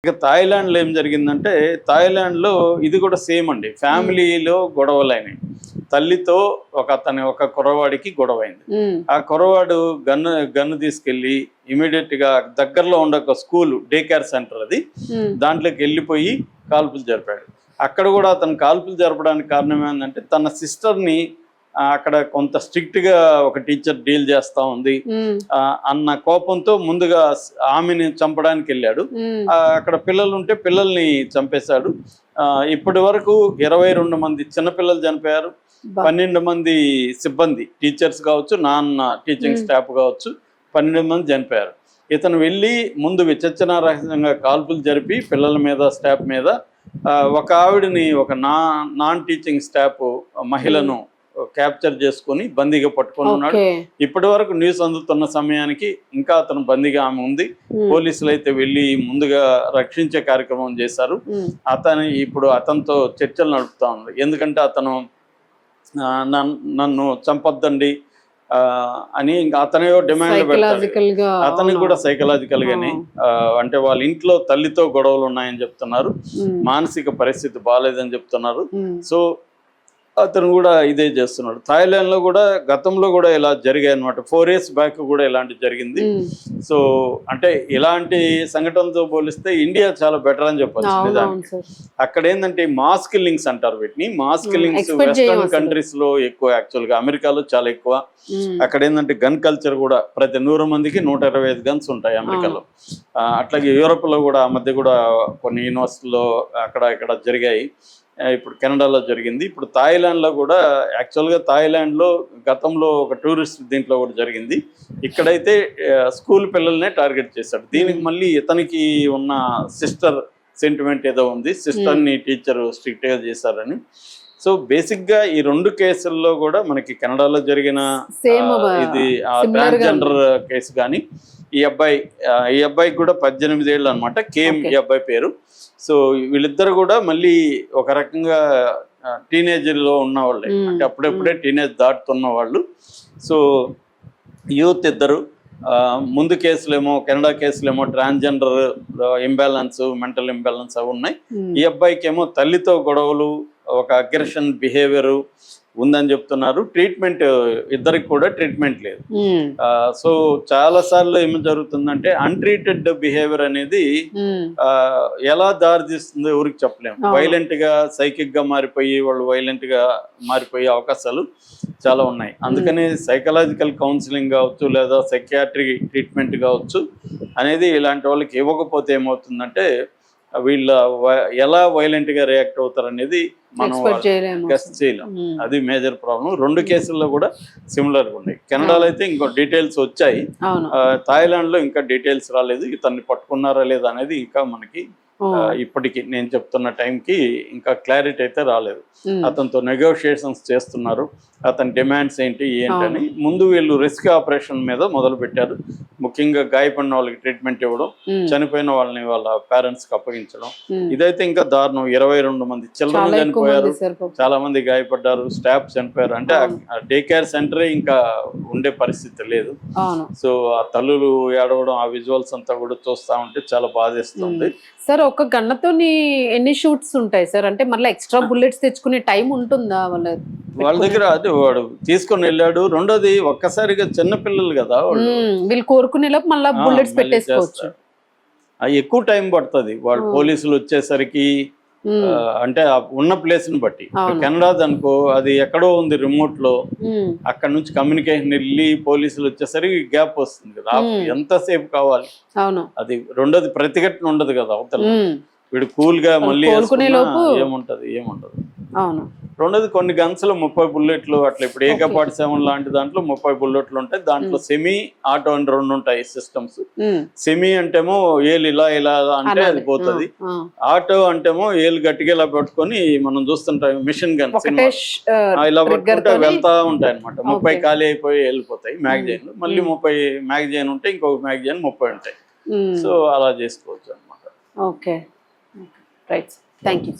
ఇక థాయిలాండ్లో ఏం జరిగిందంటే, థాయిలాండ్లో ఇది కూడా సేమ్ అండి. ఫ్యామిలీలో గొడవలైనాయి. తల్లితో ఒక కుర్రవాడికి గొడవైంది. ఆ కుర్రవాడు గన్ను తీసుకెళ్ళి ఇమీడియట్గా దగ్గరలో ఉండే ఒక స్కూల్ డే కేర్ సెంటర్ అది, దాంట్లోకి వెళ్ళిపోయి కాల్పులు జరిపాడు. అక్కడ కూడా అతను కాల్పులు జరపడానికి కారణం ఏంటంటే, తన సిస్టర్ని అక్కడ కొంత స్ట్రిక్ట్ గా ఒక టీచర్ డీల్ చేస్తా ఉంది అన్న కోపంతో ముందుగా ఆమెని చంపడానికి వెళ్ళాడు. అక్కడ పిల్లలు ఉంటే పిల్లల్ని చంపేశాడు. ఇప్పటి వరకు 22 మంది చిన్నపిల్లలు చనిపోయారు. 12 మంది సిబ్బంది, టీచర్స్ కావచ్చు, టీచింగ్ స్టాఫ్ కావచ్చు, 12 మంది చనిపోయారు. ఇతను వెళ్ళి ముందు విచక్షణారహితంగా కాల్పులు జరిపి పిల్లల మీద, స్టాఫ్ మీద, ఒక ఆవిడని, ఒక నాన్ టీచింగ్ స్టాఫ్ మహిళను క్యాప్చర్ చేసుకుని బందీగా పట్టుకొని ఉన్నాడు. ఇప్పటి వరకు న్యూస్ అందుతున్న సమయానికి ఇంకా అతను బందీగా ఆమె ఉంది. పోలీసులు అయితే వెళ్ళి ముందుగా రక్షించే కార్యక్రమం చేశారు. ఇప్పుడు అతనితో చర్చలు నడుపుతా ఉంది. ఎందుకంటే అతను నన్ను చంపొద్దండి అని ఇంకా అతనే డిమాండ్లు పెడతాడు. అతనికి కూడా సైకలాజికల్ గానే, అంటే వాళ్ళ ఇంట్లో తల్లితో గొడవలు ఉన్నాయని చెప్తున్నారు, మానసిక పరిస్థితి బాగాలేదని చెప్తున్నారు. సో అతను కూడా ఇదే చేస్తున్నాడు. థాయిలాండ్ లో కూడా గతంలో కూడా ఇలా జరిగాయి అనమాట. 4 years బ్యాక్ కూడా ఇలాంటి జరిగింది. సో అంటే ఇలాంటి సంఘటనలతో పోలిస్తే ఇండియా చాలా బెటర్ అని చెప్పచ్చు. అక్కడ ఏంటంటే మాస్ కిల్లింగ్స్ అంటారు వీటిని. మాస్ కిల్లింగ్స్ వెస్టర్న్ కంట్రీస్ లో ఎక్కువ, యాక్చువల్ గా అమెరికాలో చాలా ఎక్కువ. అక్కడ ఏంటంటే గన్ కల్చర్ కూడా, ప్రతి 100 మందికి 125 గన్స్ ఉంటాయి అమెరికాలో. అట్లాగే యూరోప్ లో కూడా ఆ మధ్య కూడా కొన్ని యూనివర్సిటీలో అక్కడ ఇక్కడ జరిగాయి. ఇప్పుడు కెనడాలో జరిగింది. ఇప్పుడు థాయిలాండ్లో కూడా, యాక్చువల్గా థాయిలాండ్లో గతంలో ఒక టూరిస్ట్ దీంట్లో కూడా జరిగింది. ఇక్కడైతే స్కూల్ పిల్లల్నే టార్గెట్ చేశాడు. దీనికి మళ్ళీ ఇతనికి ఉన్న సిస్టర్ సెంటిమెంట్ ఏదో ఉంది, సిస్టర్ని టీచరు స్ట్రిక్ట్గా చేశారని. సో బేసిక్గా ఈ 2 కేసుల్లో కూడా మనకి కెనడాలో జరిగిన ఇది ట్రాన్స్జెండర్ కేసు కానీ, ఈ అబ్బాయికి కూడా 18 ఏళ్ళు అనమాట, కేమ్ ఈ అబ్బాయి పేరు. సో వీళ్ళిద్దరు కూడా మళ్ళీ ఒక రకంగా టీనేజ్లో ఉన్నవాళ్ళే, అంటే అప్పుడప్పుడే టీనేజ్ దాటుతున్న వాళ్ళు. సో యూత్ ఇద్దరు. ముందు కేసులేమో, కెనడా కేసులేమో ట్రాన్స్జెండర్ ఇంబ్యాలెన్స్, మెంటల్ ఇంబ్యాలెన్స్ అవి ఉన్నాయి. ఈ అబ్బాయికి ఏమో తల్లితో గొడవలు, ఒక అగ్రెషన్ బిహేవియర్ ఉందని చెప్తున్నారు. ట్రీట్మెంట్, ఇద్దరికి కూడా ట్రీట్మెంట్ లేదు. సో చాలా సార్లు ఏమి జరుగుతుందంటే, అన్ట్రీటెడ్ బిహేవియర్ అనేది ఎలా దారి తీస్తుందో ఎవరికి చెప్పలేము. వైలెంట్ గా, సైకిక్ గా మారిపోయి వాళ్ళు వైలెంట్ గా మారిపోయే అవకాశాలు చాలా ఉన్నాయి. అందుకని సైకలాజికల్ కౌన్సిలింగ్ కావచ్చు, లేదా సైకియాట్రిక్ ట్రీట్మెంట్ కావచ్చు అనేది ఇలాంటి వాళ్ళకి ఇవ్వకపోతే ఏమవుతుందంటే, వీళ్ళ ఎలా వైలెంట్ గా రియాక్ట్ అవుతారు అనేది మనం గెస్ చేయలేం. అది మేజర్ ప్రాబ్లం. 2 కేసుల్లో కూడా సిమిలర్ గా ఉన్నాయి. కెనడాలో అయితే ఇంకో డీటెయిల్స్ వచ్చాయి, థాయిలాండ్ లో ఇంకా డీటెయిల్స్ రాలేదు. ఇతన్ని పట్టుకున్నారా లేదా అనేది ఇంకా మనకి ఇప్పటికి నేను చెప్తున్న టైంకి ఇంకా క్లారిటీ అయితే రాలేదు. అతనితో నెగోషియేషన్స్ చేస్తున్నారు, అతని డిమాండ్స్ ఏంటని. ముందు వీళ్ళు రెస్క్యూ ఆపరేషన్ మీద మొదలు పెట్టారు. ముఖ్యంగా గాయపడిన వాళ్ళకి ట్రీట్మెంట్ ఇవ్వడం, చనిపోయిన వాళ్ళని వాళ్ళ పేరెంట్స్ కి అప్పగించడం. ఇదైతే ఇంకా దారుణం. 22 మంది చిల్డ్రన్ చనిపోయారు, చాలా మంది గాయపడ్డారు, స్టాఫ్ చనిపోయారు. అంటే డే కేర్ సెంటరే ఇంకా ఉండే పరిస్థితి లేదు. సో ఆ తల్లులు ఏడవడం, ఆ విజువల్స్ అంతా కూడా చూస్తా ఉంటే చాలా బాధేస్తుంది. సార్, ఒక గన్నతోని ఎన్ని షూట్స్ ఉంటాయి సార్? అంటే మళ్ళీ ఎక్స్ట్రా బుల్లెట్స్ తెచ్చుకునే టైం ఉంటుందా వాళ్ళ దగ్గర? అదే వాడు తీసుకొని వెళ్ళాడు. రెండోది, ఒక్కసారిగా చిన్నపిల్లలు కదా వీళ్ళు కోరుకునేలోపు మళ్ళీ బుల్లెట్స్ పెట్టేసుకోవచ్చు. ఎక్కువ టైం పడుతుంది. వాళ్ళు పోలీసులు వచ్చేసరికి, అంటే ఉన్న ప్లేస్ ని బట్టి. కెనడా అనుకో, అది ఎక్కడో ఉంది రిమోట్ లో, అక్కడ నుంచి కమ్యూనికేషన్ వెళ్ళి పోలీసులు వచ్చేసరికి గ్యాప్ వస్తుంది కదా, ఎంతసేపు కావాలి అది. రెండోది, ప్రతిఘటన ఉండదు కదా అవతల. వీడు కూల్ గా మళ్ళీ ఏముంటది. రెండోది, కొన్ని గన్స్ లో 30 బుల్లెట్లు అట్లా. ఇప్పుడు AK-47 లాంటి దాంట్లో 30 బుల్లెట్లు ఉంటాయి. దాంట్లో సెమీ, ఆటో అని 2 ఉంటాయి సిస్టమ్స్. సెమీ అంటేమో ఏలు ఇలా ఇలా అంటే అది పోతుంది. ఆటో అంటేమో ఏలు గట్టిగా ఇలా పట్టుకొని, మనం చూస్తుంటాం మిషన్ గన్ ఇలా పట్టుకుంటే వెళ్తా ఉంటాయి అనమాట. 30 ఖాళీ అయిపోయి వెళ్ళిపోతాయి మ్యాగజైన్. మళ్ళీ 30 మ్యాగజైన్ ఉంటే ఇంకొక మ్యాగజైన్ 30 ఉంటాయి. సో అలా చేసుకోవచ్చు అనమాట. Okay, right, thank you.